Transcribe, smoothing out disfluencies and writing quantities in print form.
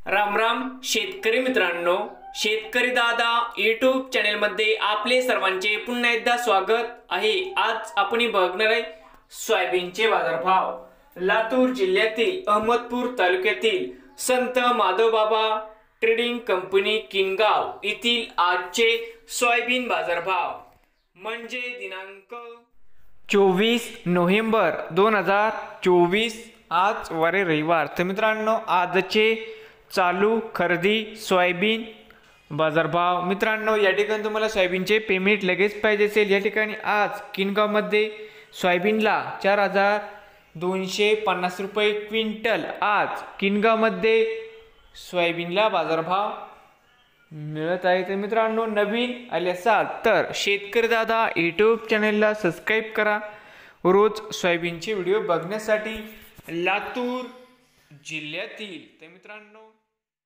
राम राम शेतकरी मित्रांनो, शेतकरी दादा यूट्यूब चॅनलमध्ये आपले सर्वांचे पुन्हा एकदा स्वागत आहे। आज आपण बघणार आहे सोयाबीनचे बाजारभाव। लातूर जिल्ह्यातील अहमदपूर तालुक्यातील संत माधवबाबा ट्रेडिंग कंपनी किनगाव येथील आजचे सोयाबीन बाजारभाव म्हणजे दिनांक 24 नोव्हेंबर 2024 आज वारे रविवार। तर मित्रांनो, आजचे चालू खरेदी सोयाबीन बाजारभाव। मित्रांनो, या ठिकाणी तुम्हाला सोयाबीनचे पेमेंट लगेच पाहिजे असेल, या ठिकाणी आज किनगावमध्ये सोयाबीनला 4250 रुपये क्विंटल आज किनगावमध्ये सोयाबीनला बाजारभाव मिळत आहे। तर मित्रांनो, नवीन आले असाल तर शेतकरी दादा यूट्यूब चॅनलला सबस्क्राईब करा रोज सोयाबीनचे व्हिडिओ बघण्यासाठी। लातूर जिल्ह्यातील तर मित्रांनो